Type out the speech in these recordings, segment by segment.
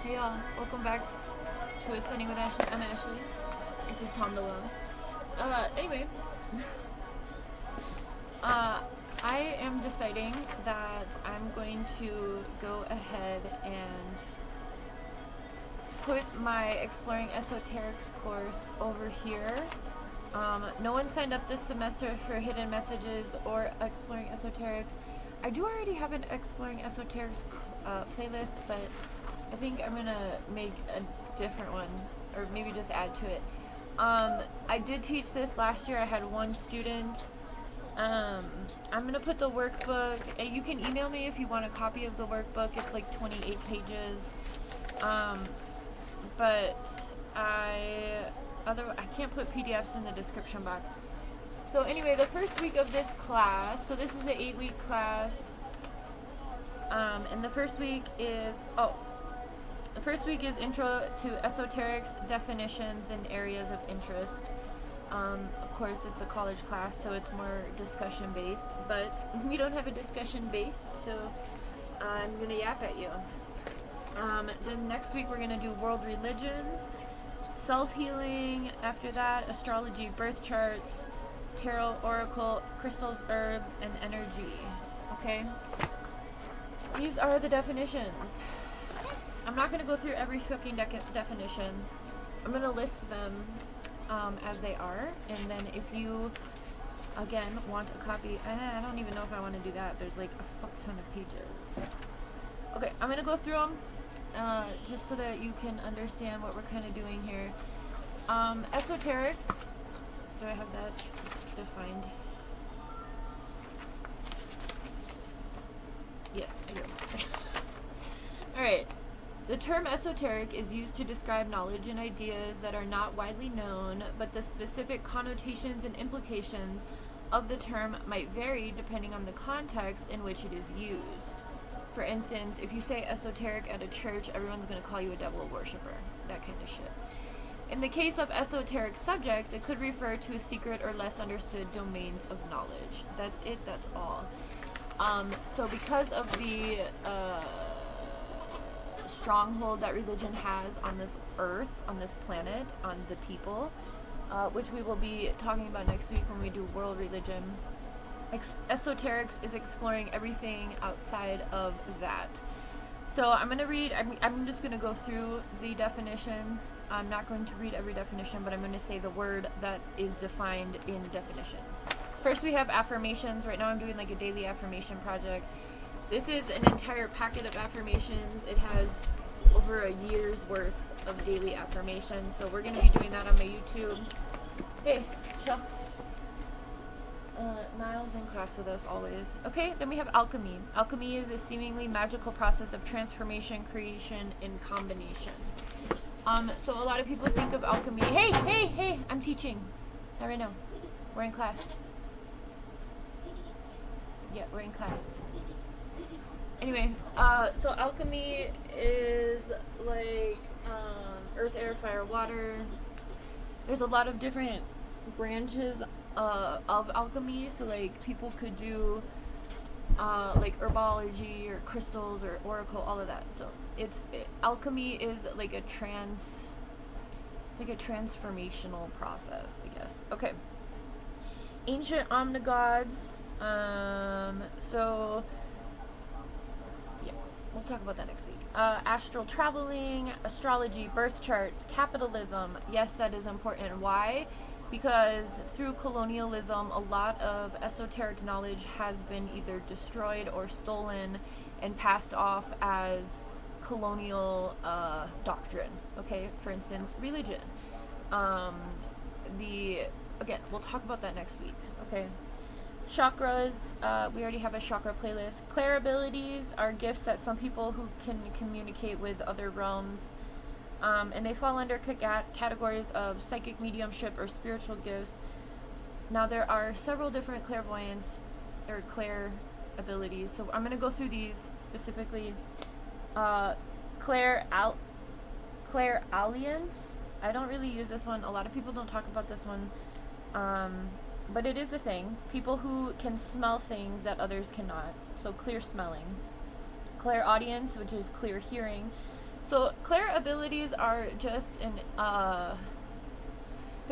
Hey y'all, welcome back to Ascending with Ashley. I'm Ashley. This is Tom DeLone. Anyway, I am deciding that I'm going to go ahead and put my Exploring Esoterics course over here. No one signed up this semester for Hidden Messages or Exploring Esoterics. I do already have an Exploring Esoterics playlist, but I think I'm gonna make a different one, or maybe just add to it. I did teach this last year. I had one student. I'm gonna put the workbook. You can email me if you want a copy of the workbook. It's like 28 pages. But I can't put PDFs in the description box. So anyway, the first week of this class. So this is an 8-week class. And the first week is Intro to Esoterics, Definitions, and Areas of Interest. Of course, it's a college class, so it's more discussion-based, but we don't have a discussion base, so I'm going to yap at you. Then next week we're going to do world religions, self-healing, after that, astrology, birth charts, tarot, oracle, crystals, herbs, and energy. Okay? These are the definitions. I'm not going to go through every fucking definition. I'm going to list them as they are. And then if you, again, want a copy, I don't even know if I want to do that. There's like a fuck ton of pages. Okay, I'm going to go through them just so that you can understand what we're kind of doing here. Esoterics. Do I have that defined? Yes, I do. Alright. The term esoteric is used to describe knowledge and ideas that are not widely known, but the specific connotations and implications of the term might vary depending on the context in which it is used. For instance, if you say esoteric at a church, everyone's going to call you a devil worshiper. That kind of shit. In the case of esoteric subjects, it could refer to secret or less understood domains of knowledge. That's it, that's all. So because of the stronghold that religion has on this earth, on this planet, on the people, which we will be talking about next week when we do world religion, esoterics is exploring everything outside of that. So I'm going to read, I'm just going to go through the definitions. I'm not going to read every definition, but I'm going to say the word that is defined in definitions. First we have affirmations. Right now I'm doing like a daily affirmation project. This is an entire packet of affirmations. It has over a year's worth of daily affirmations. So we're going to be doing that on my YouTube. Hey, chill. Niall's in class with us always. Okay, then we have alchemy. Alchemy is a seemingly magical process of transformation, creation, and combination. So a lot of people think of alchemy. Hey, I'm teaching. Not right now. We're in class. Yeah, we're in class. Anyway, so alchemy is like earth, air, fire, water. There's a lot of different branches of alchemy. So like people could do like herbology or crystals or oracle, all of that. So alchemy is like a transformational process, I guess. Okay. Ancient omnigods. So yeah, we'll talk about that next week. Astral traveling, astrology, birth charts, capitalism. Yes, that is important. Why? Because through colonialism, a lot of esoteric knowledge has been either destroyed or stolen and passed off as colonial doctrine. Okay, for instance, religion. Again, we'll talk about that next week. Okay. Chakras, we already have a chakra playlist. Clair abilities are gifts that some people who can communicate with other realms, and they fall under categories of psychic mediumship or spiritual gifts. Now there are several different clairvoyance or clair abilities, so I'm going to go through these specifically. Clairalience. I don't really use this one. A lot of people don't talk about this one. But it is a thing. People who can smell things that others cannot. So clear smelling. Clairaudience, which is clear hearing. So clair abilities are just they're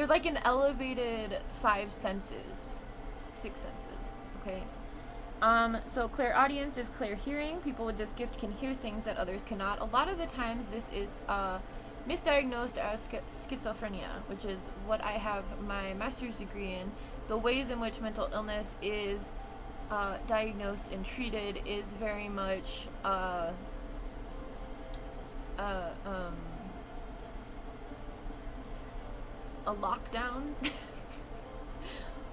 like an elevated six senses, okay? So clairaudience is clear hearing. People with this gift can hear things that others cannot. A lot of the times this is misdiagnosed as schizophrenia, which is what I have my master's degree in. The ways in which mental illness is diagnosed and treated is very much a lockdown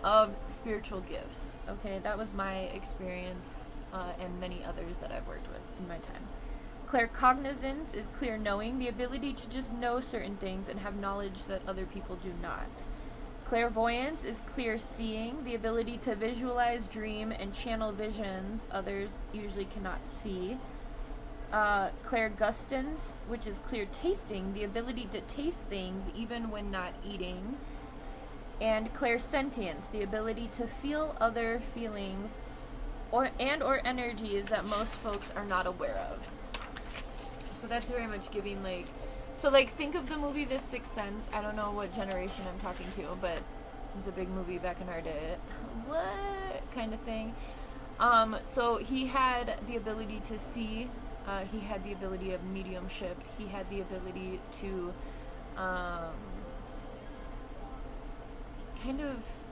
of spiritual gifts. Okay, that was my experience and many others that I've worked with in my time. Claircognizance is clear knowing, the ability to just know certain things and have knowledge that other people do not. Clairvoyance is clear seeing, the ability to visualize, dream, and channel visions others usually cannot see. Clairgustance, which is clear tasting, the ability to taste things even when not eating. And clairsentience, the ability to feel other feelings or energies that most folks are not aware of. So that's very much giving think of the movie The Sixth Sense. I don't know what generation I'm talking to, but it was a big movie back in our day. What kind of thing? So he had the ability to see. He had the ability of mediumship. He had the ability to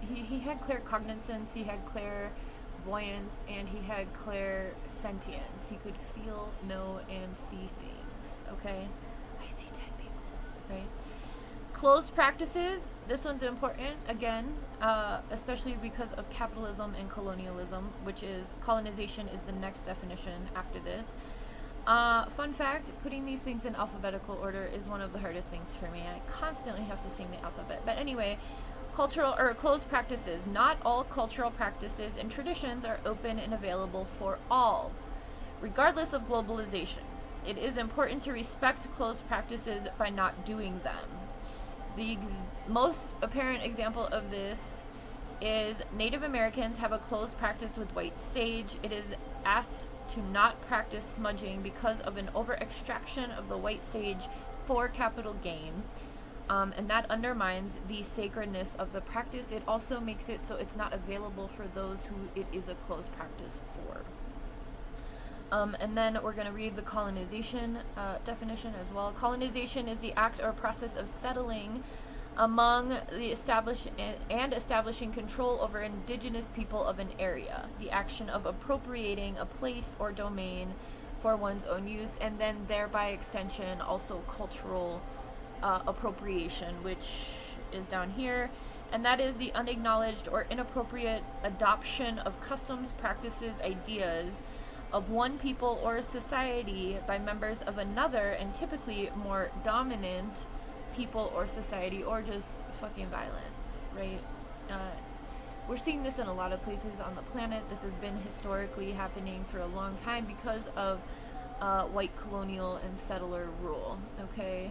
he had claircognizance, he had clairvoyance, and he had clairsentience. He could feel, know, and see things. Okay? I see dead people. Right? Closed practices. This one's important, again, especially because of capitalism and colonialism, which is colonization is the next definition after this. Fun fact, putting these things in alphabetical order is one of the hardest things for me. I constantly have to sing the alphabet. But anyway, cultural or closed practices. Not all cultural practices and traditions are open and available for all, regardless of globalization. It is important to respect closed practices by not doing them. The most apparent example of this is Native Americans have a closed practice with white sage. It is asked to not practice smudging because of an over-extraction of the white sage for capital gain. And that undermines the sacredness of the practice. It also makes it so it's not available for those who it is a closed practice for. And then we're going to read the colonization definition as well. Colonization is the act or process of settling among the establishing control over indigenous people of an area. The action of appropriating a place or domain for one's own use, and then thereby extension also cultural appropriation, which is down here, and that is the unacknowledged or inappropriate adoption of customs, practices, ideas of one people or society by members of another, and typically more dominant people or society, or just fucking violence, right? We're seeing this in a lot of places on the planet. This has been historically happening for a long time because of white colonial and settler rule, okay?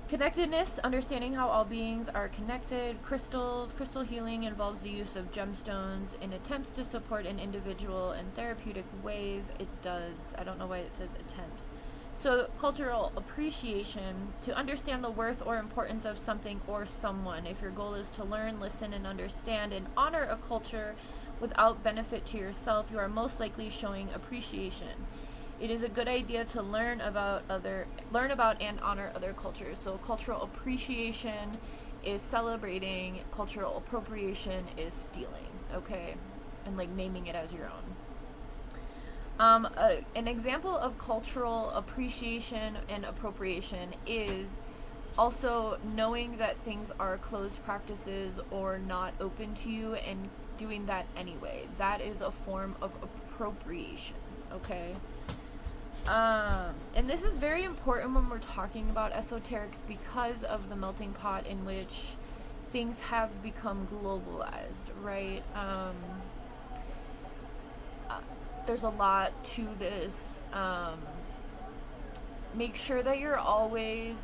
Connectedness, understanding how all beings are connected. Crystals, crystal healing involves the use of gemstones in attempts to support an individual in therapeutic ways. It does. I don't know why it says attempts. So cultural appreciation, to understand the worth or importance of something or someone. If your goal is to learn, listen, and understand and honor a culture without benefit to yourself, you are most likely showing appreciation. It is a good idea to learn about and honor other cultures. So cultural appreciation is celebrating, cultural appropriation is stealing, okay? And like naming it as your own. An example of cultural appreciation and appropriation is also knowing that things are closed practices or not open to you and doing that anyway. That is a form of appropriation, okay? And this is very important when we're talking about esoterics because of the melting pot in which things have become globalized, right? There's a lot to this. Make sure that you're always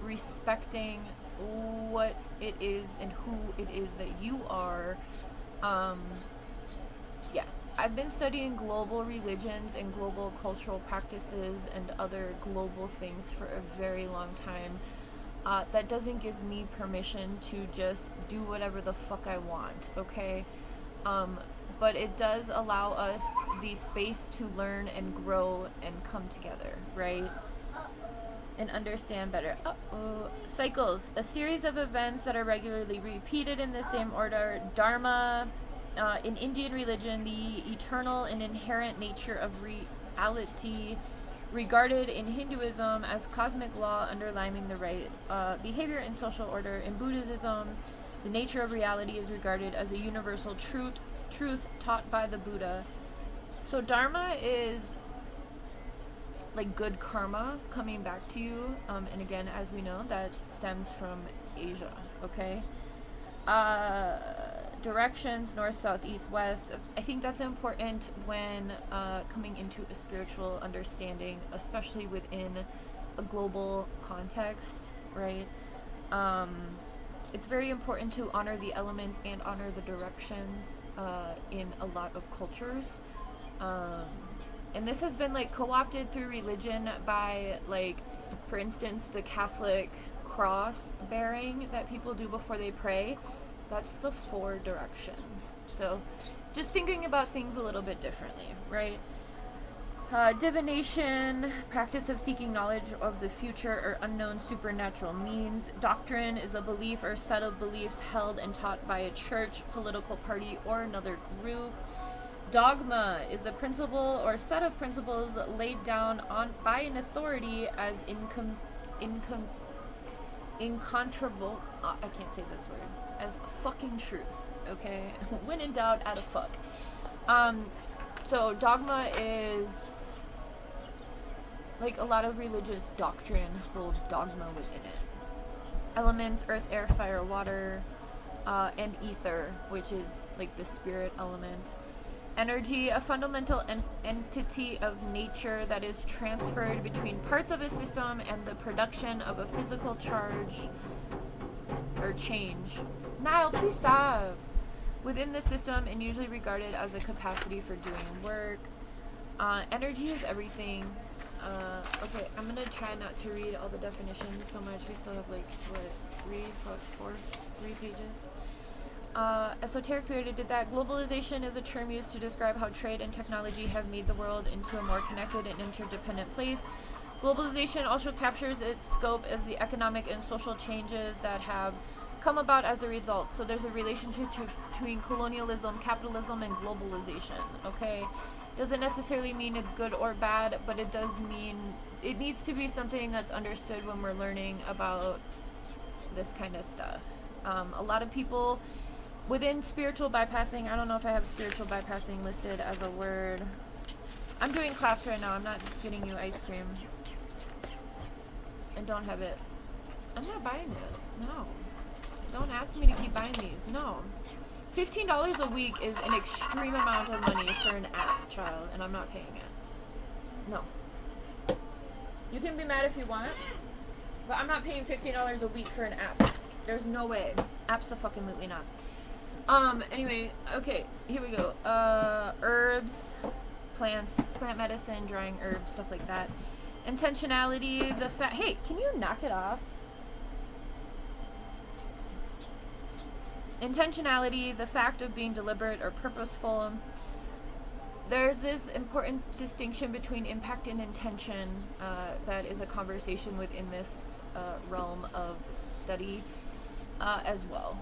respecting what it is and who it is that you are. I've been studying global religions and global cultural practices and other global things for a very long time. That doesn't give me permission to just do whatever the fuck I want, okay? But it does allow us the space to learn and grow and come together, right? And understand better. Cycles, a series of events that are regularly repeated in the same order. Dharma, in Indian religion, the eternal and inherent nature of reality, regarded in Hinduism as cosmic law underlying the right behavior and social order. In Buddhism, the nature of reality is regarded as a universal truth taught by the Buddha. So Dharma is like good karma coming back to you, and again, as we know, that stems from Asia, okay? Directions, north, south, east, west. I think that's important when coming into a spiritual understanding, especially within a global context, right? It's very important to honor the elements and honor the directions in a lot of cultures. And this has been like co-opted through religion by, like, for instance, the Catholic cross bearing that people do before they pray. That's the 4 directions. So just thinking about things a little bit differently, right? Divination, practice of seeking knowledge of the future or unknown supernatural means. Doctrine is a belief or set of beliefs held and taught by a church, political party, or another group. Dogma is a principle or set of principles laid down by an authority as incontrovertible. I can't say this word. As fucking truth. Okay, when in doubt, add a fuck. So dogma is like a lot of religious doctrine holds dogma within it. Elements: earth, air, fire, water, and ether, which is like the spirit element. Energy, a fundamental entity of nature that is transferred between parts of a system and the production of a physical charge or change. Niall, please stop. Within the system and usually regarded as a capacity for doing work. Energy is everything. Okay, I'm gonna try not to read all the definitions so much. We still have like, what, 3 pages? Esoterics, we already did that. Globalization is a term used to describe how trade and technology have made the world into a more connected and interdependent place. Globalization also captures its scope as the economic and social changes that have come about as a result. So there's a relationship between colonialism, capitalism, and globalization, okay? Doesn't necessarily mean it's good or bad, but it does mean it needs to be something that's understood when we're learning about this kind of stuff. A lot of people within spiritual bypassing, I don't know if I have spiritual bypassing listed as a word. I'm doing class right now. I'm not getting you ice cream. And don't have it. I'm not buying this. No. Don't ask me to keep buying these. No. $15 a week is an extreme amount of money for an app, child, and I'm not paying it. No. You can be mad if you want, but I'm not paying $15 a week for an app. There's no way. Abso-fucking-lutely not. Anyway, okay, here we go. Herbs, plants, plant medicine, drying herbs, stuff like that. Intentionality, hey, can you knock it off? Intentionality, the fact of being deliberate or purposeful. There's this important distinction between impact and intention that is a conversation within this realm of study as well.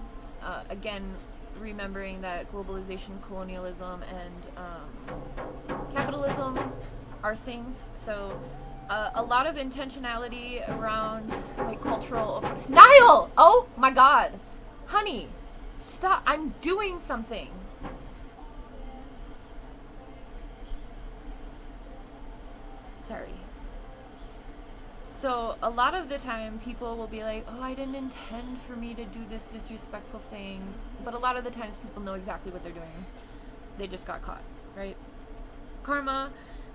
Again, remembering that globalization, colonialism, and capitalism are things. So a lot of intentionality around like cultural... Niall! Oh my god! Honey! Stop! I'm doing something! Sorry. So a lot of the time people will be like, oh, I didn't intend for me to do this disrespectful thing. But a lot of the times people know exactly what they're doing. They just got caught, right? Karma,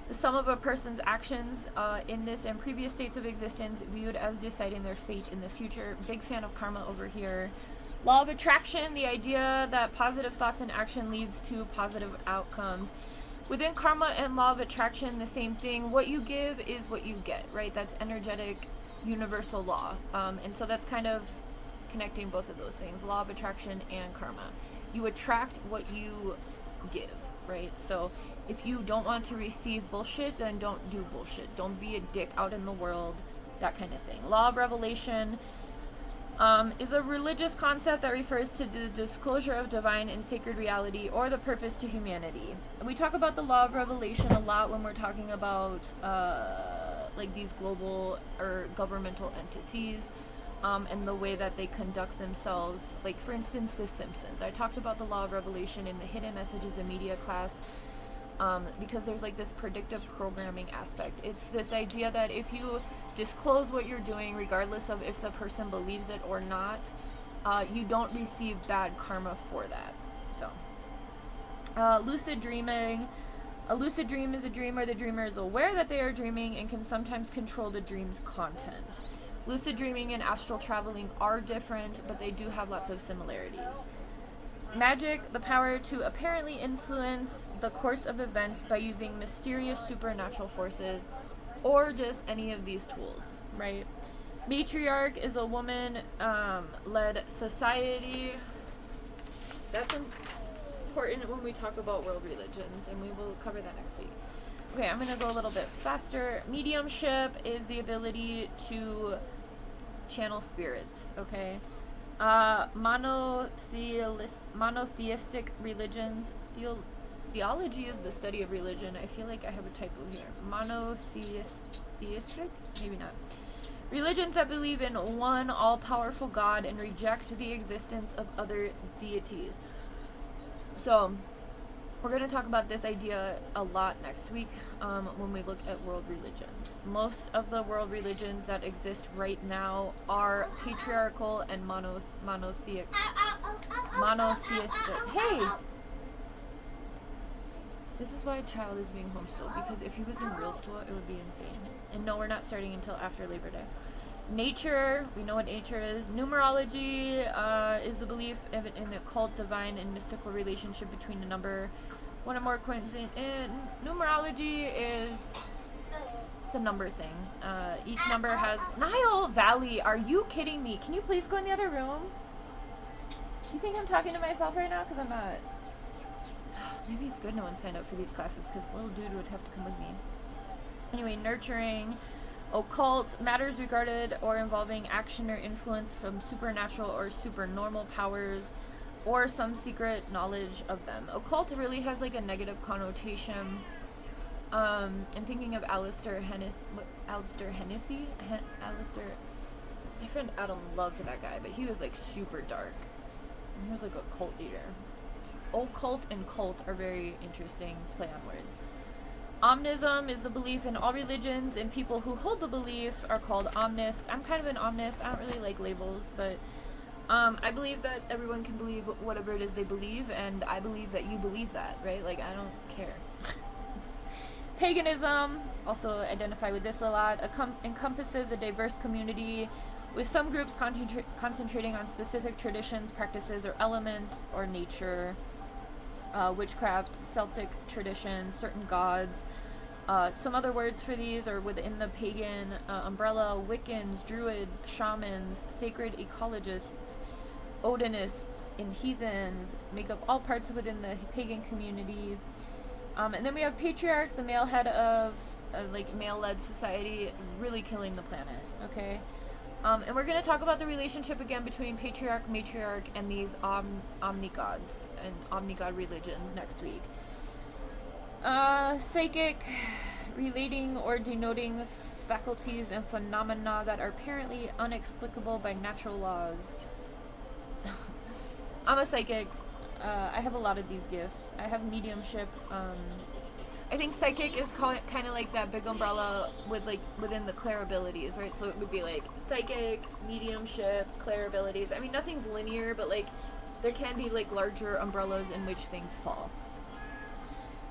the sum of a person's actions in this and previous states of existence viewed as deciding their fate in the future. Big fan of karma over here. Law of attraction, the idea that positive thoughts and action leads to positive outcomes. Within karma and law of attraction, the same thing. What you give is what you get, right? That's energetic, universal law. And so that's kind of connecting both of those things, law of attraction and karma. You attract what you give, right? So if you don't want to receive bullshit, then don't do bullshit. Don't be a dick out in the world, that kind of thing. Law of revelation is a religious concept that refers to the disclosure of divine and sacred reality or the purpose to humanity. We talk about the law of revelation a lot when we're talking about like these global or governmental entities and the way that they conduct themselves. Like, for instance, The Simpsons. I talked about the law of revelation in the hidden messages in media class because there's like this predictive programming aspect. It's this idea that if you disclose what you're doing, regardless of if the person believes it or not, you don't receive bad karma for that. So, lucid dreaming. A lucid dream is a dream where the dreamer is aware that they are dreaming and can sometimes control the dream's content. Lucid dreaming and astral traveling are different, but they do have lots of similarities. Magic, the power to apparently influence the course of events by using mysterious supernatural forces, or just any of these tools, right? Matriarch is a woman-led society. That's important when we talk about world religions, and we will cover that next week. Okay, I'm going to go a little bit faster. Mediumship is the ability to channel spirits, okay? Monotheistic religions. Theology is the study of religion. I feel like I have a typo here. Monotheistic? Maybe not. Religions that believe in one all-powerful God and reject the existence of other deities. So, we're going to talk about this idea a lot next week when we look at world religions. Most of the world religions that exist right now are patriarchal and monotheistic. Hey! This is why a child is being homeschooled, because if he was in real school, it would be insane. And no, we're not starting until after Labor Day. Nature, we know what nature is. Numerology is the belief in an occult, divine, and mystical relationship between a number, one or more coincident. And numerology is, it's a number thing. Each number has... Nile Valley, are you kidding me? Can you please go in the other room? You think I'm talking to myself right now? Because I'm not. Maybe it's good no one signed up for these classes, because the little dude would have to come with me. Anyway, nurturing. Occult, matters regarded or involving action or influence from supernatural or supernormal powers, or some secret knowledge of them. Occult really has like a negative connotation. I'm thinking of Alistair Hennessy. My friend Adam loved that guy, but he was like super dark. He was like a cult leader. Occult and cult are very interesting play on words. Omnism is the belief in all religions, and people who hold the belief are called omnists. I'm kind of an omnist. I don't really like labels, but I believe that everyone can believe whatever it is they believe, and I believe that you believe that, right? Like, I don't care. Paganism, also identify with this a lot, encompasses a diverse community, with some groups concentrating on specific traditions, practices, or elements, or nature. Witchcraft, Celtic traditions, certain gods. Some other words for these are within the pagan umbrella: Wiccans, Druids, shamans, sacred ecologists, Odinists, and heathens make up all parts within the pagan community. And then we have patriarch, the male head of like male-led society, really killing the planet. Okay. And we're going to talk about the relationship again between patriarch, matriarch, and these omnigods and omnigod religions next week. Psychic, relating or denoting faculties and phenomena that are apparently unexplicable by natural laws. I'm a psychic. I have a lot of these gifts. I have mediumship. I think psychic is kind of like that big umbrella with like within the clair abilities, right? So it would be like psychic, mediumship, clair abilities. I mean, nothing's linear, but like there can be like larger umbrellas in which things fall.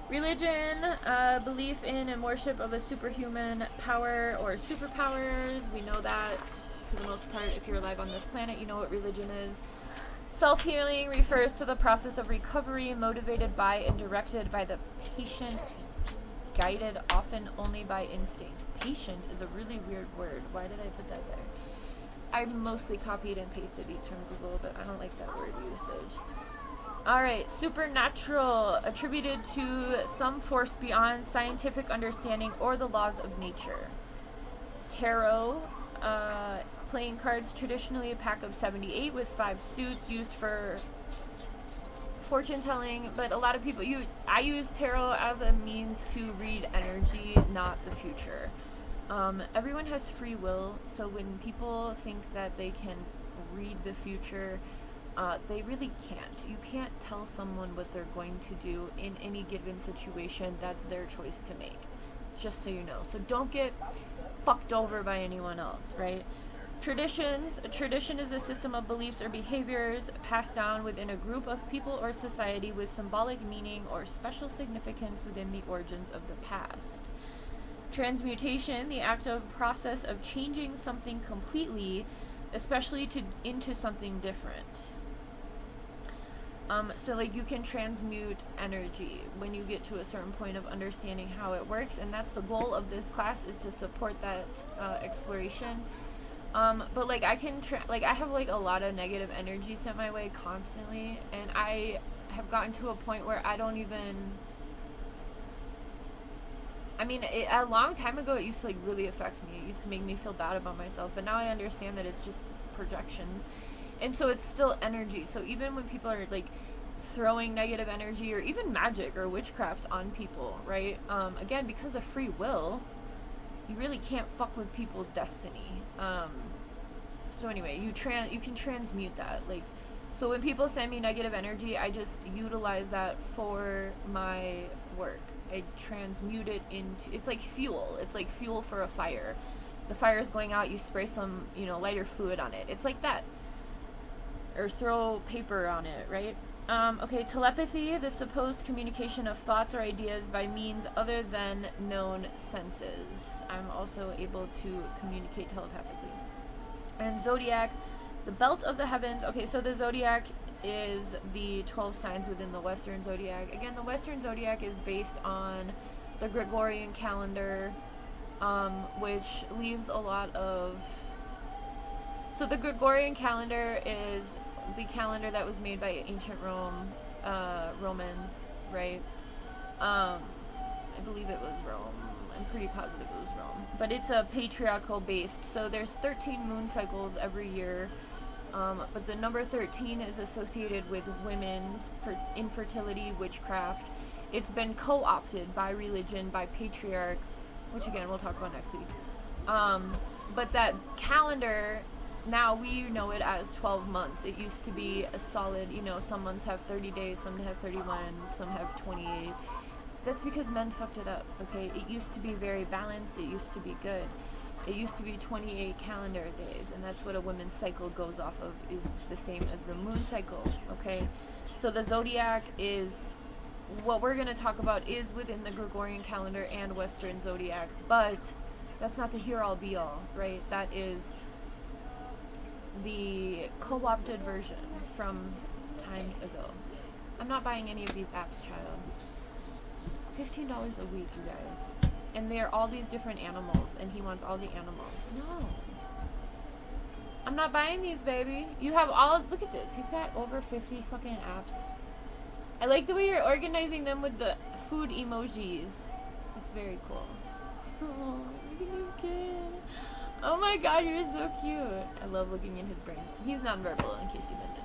Religion, belief in and worship of a superhuman power or superpowers. We know that for the most part. If you're alive on this planet, you know what religion is. Self-healing refers to the process of recovery motivated by and directed by the patient, guided often only by instinct. Patient is a really weird word. Why did I put that there? I mostly copied and pasted these from Google, but I don't like that word usage. Alright, supernatural, attributed to some force beyond scientific understanding or the laws of nature. Tarot, playing cards, traditionally a pack of 78 with 5 suits used for fortune telling, but a lot of people I use tarot as a means to read energy, not the future. Everyone has free will, so when people think that they can read the future, they really can't. You can't tell someone what they're going to do in any given situation. That's their choice to make, just so you know. So don't get fucked over by anyone else, right? Traditions. A tradition is a system of beliefs or behaviors passed down within a group of people or society with symbolic meaning or special significance within the origins of the past. Transmutation, the active process of changing something completely, especially into something different. So like you can transmute energy when you get to a certain point of understanding how it works, and that's the goal of this class, is to support that exploration. But like I can I have like a lot of negative energy sent my way constantly, and I have gotten to a point where I don't even, I mean, a long time ago it used to like really affect me. It used to make me feel bad about myself, but now I understand that it's just projections. And so it's still energy. So even when people are like throwing negative energy or even magic or witchcraft on people, right? Again, because of free will, you really can't fuck with people's destiny. So anyway, you can transmute that. Like, so when people send me negative energy, I just utilize that for my work. I transmute it into, it's like fuel. It's like fuel for a fire. The fire is going out, you spray some, lighter fluid on it. It's like that. Or throw paper on it, right? Okay, telepathy, the supposed communication of thoughts or ideas by means other than known senses. I'm also able to communicate telepathically. And zodiac, the belt of the heavens. Okay, so the zodiac is the 12 signs within the Western zodiac. Again, the Western zodiac is based on the Gregorian calendar, which leaves a lot of... So the Gregorian calendar is the calendar that was made by ancient Romans, right? I believe it was Rome. I'm pretty positive it was Rome. But it's a patriarchal based. So there's 13 moon cycles every year. But the number 13 is associated with women's infertility, witchcraft. It's been co-opted by religion, by patriarch, which again we'll talk about next week. But that calendar, now we know it as 12 months. It used to be a solid, some months have 30 days, some have 31, some have 28. That's because men fucked it up, okay? It used to be very balanced. It used to be good. It used to be 28 calendar days, and that's what a woman's cycle goes off of, is the same as the moon cycle, okay? So the zodiac is, what we're going to talk about is within the Gregorian calendar and Western zodiac, but that's not the here-all be-all, right? That is the co-opted version from times ago. I'm not buying any of these apps, child. $15 a week, you guys. And they're all these different animals, and he wants all the animals. No. I'm not buying these, baby. You have all... Look at this. He's got over 50 fucking apps. I like the way you're organizing them with the food emojis. It's very cool. Oh, look at this kid. Oh my god, you're so cute. I love looking in his brain. He's nonverbal, in case you didn't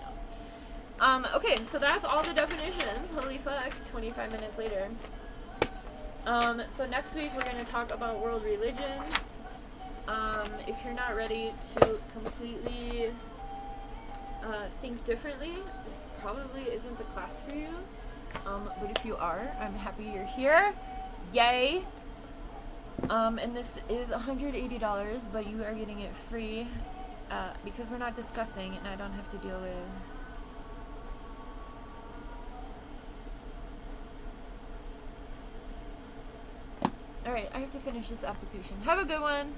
know. Okay, so that's all the definitions. Holy fuck. 25 minutes later. So next week we're going to talk about world religions. If you're not ready to completely think differently, this probably isn't the class for you. But if you are, I'm happy you're here. Yay! And this is $180, but you are getting it free because we're not discussing, and I don't have to deal with... Alright, I have to finish this application. Have a good one!